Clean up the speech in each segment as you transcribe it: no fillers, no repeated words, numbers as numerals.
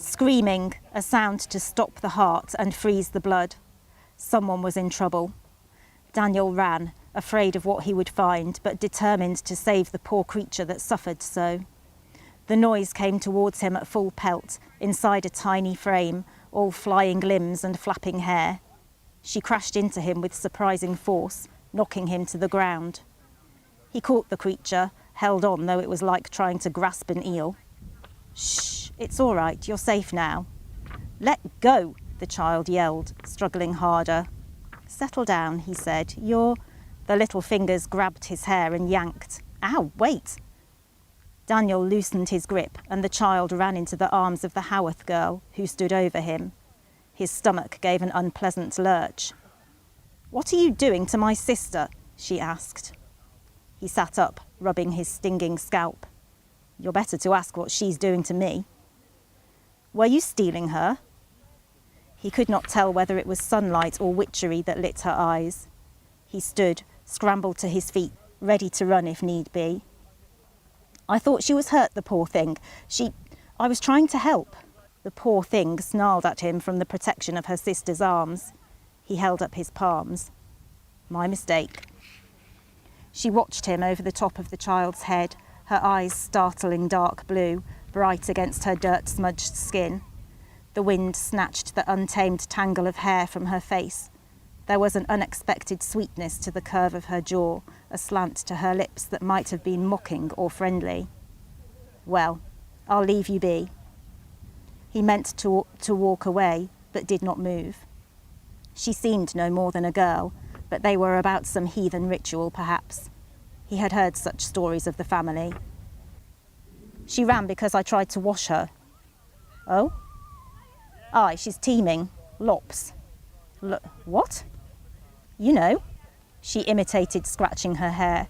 Screaming, a sound to stop the heart and freeze the blood. Someone was in trouble. Daniel ran, afraid of what he would find, but determined to save the poor creature that suffered so. The noise came towards him at full pelt, inside a tiny frame, all flying limbs and flapping hair. She crashed into him with surprising force, knocking him to the ground. He caught the creature, held on though it was like trying to grasp an eel. "Shh, it's all right, you're safe now." "Let go," the child yelled, struggling harder. "Settle down," he said. "You're..." The little fingers grabbed his hair and yanked. "Ow, wait!" Daniel loosened his grip and the child ran into the arms of the Howarth girl, who stood over him. His stomach gave an unpleasant lurch. "What are you doing to my sister?" she asked. He sat up, rubbing his stinging scalp. "You're better to ask what she's doing to me." "Were you stealing her?" He could not tell whether it was sunlight or witchery that lit her eyes. He stood, scrambled to his feet, ready to run if need be. "I thought she was hurt, the poor thing. I was trying to help." The poor thing snarled at him from the protection of her sister's arms. He held up his palms. "My mistake." She watched him over the top of the child's head, her eyes startling dark blue, bright against her dirt-smudged skin. The wind snatched the untamed tangle of hair from her face. There was an unexpected sweetness to the curve of her jaw, a slant to her lips that might have been mocking or friendly. "Well, I'll leave you be." He meant to walk away, but did not move. She seemed no more than a girl, but they were about some heathen ritual, perhaps. He had heard such stories of the family. "She ran because I tried to wash her." "Oh?" "Aye, she's teeming. Lops." "What?" "You know." She imitated scratching her hair.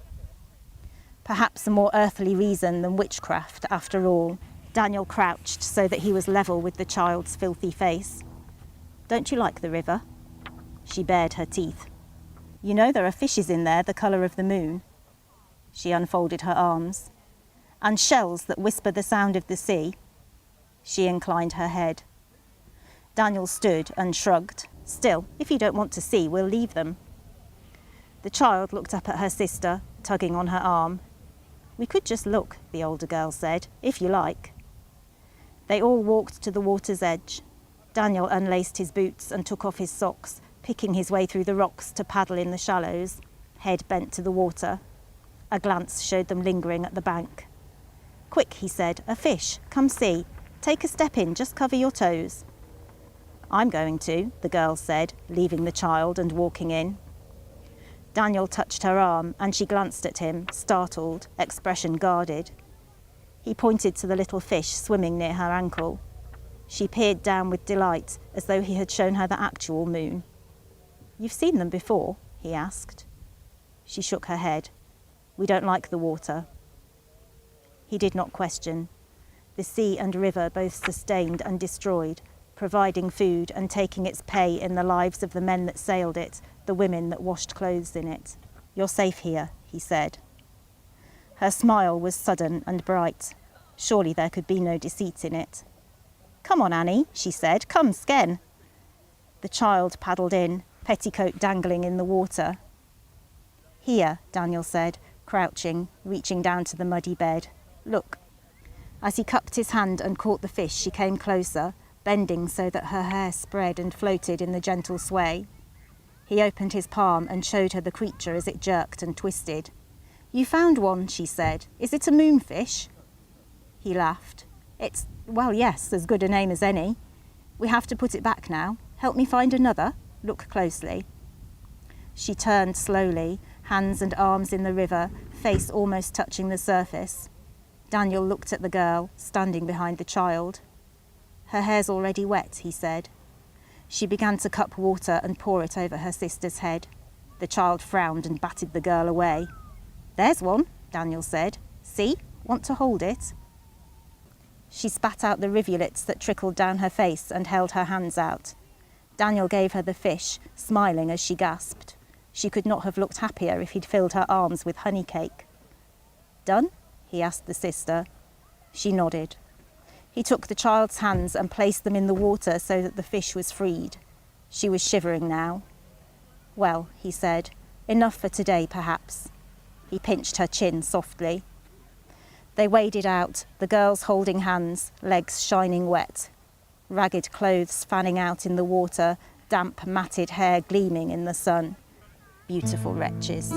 Perhaps a more earthly reason than witchcraft, after all. Daniel crouched so that he was level with the child's filthy face. "Don't you like the river?" She bared her teeth. "You know there are fishes in there the colour of the moon." She unfolded her arms. "And shells that whisper the sound of the sea." She inclined her head. Daniel stood and shrugged. "Still, if you don't want to see, we'll leave them." The child looked up at her sister, tugging on her arm. "We could just look," the older girl said, "if you like." They all walked to the water's edge. Daniel unlaced his boots and took off his socks, picking his way through the rocks to paddle in the shallows, head bent to the water. A glance showed them lingering at the bank. "Quick," he said, "a fish. Come see. Take a step in, just cover your toes." "I'm going to," the girl said, leaving the child and walking in. Daniel touched her arm and she glanced at him, startled, expression guarded. He pointed to the little fish swimming near her ankle. She peered down with delight, as though he had shown her the actual moon. "You've seen them before?" he asked. She shook her head. "We don't like the water." He did not question. The sea and river both sustained and destroyed, providing food and taking its pay in the lives of the men that sailed it, the women that washed clothes in it. "You're safe here," he said. Her smile was sudden and bright. Surely there could be no deceit in it. "Come on, Annie," she said. "Come, sken." The child paddled in, petticoat dangling in the water. "Here," Daniel said, crouching, reaching down to the muddy bed. "Look." As he cupped his hand and caught the fish, she came closer, bending so that her hair spread and floated in the gentle sway. He opened his palm and showed her the creature as it jerked and twisted. "You found one," she said. "Is it a moonfish?" He laughed. Well, yes, as good a name as any. We have to put it back now. Help me find another. Look closely." She turned slowly, hands and arms in the river, face almost touching the surface. Daniel looked at the girl, standing behind the child. "Her hair's already wet," he said. She began to cup water and pour it over her sister's head. The child frowned and batted the girl away. "There's one," Daniel said. "See? Want to hold it?" She spat out the rivulets that trickled down her face and held her hands out. Daniel gave her the fish, smiling as she gasped. She could not have looked happier if he'd filled her arms with honey cake. "Done?" he asked the sister. She nodded. He took the child's hands and placed them in the water so that the fish was freed. She was shivering now. "Well," he said, "enough for today, perhaps." He pinched her chin softly. They waded out, the girls holding hands, legs shining wet. Ragged clothes fanning out in the water, damp, matted hair gleaming in the sun. Beautiful wretches.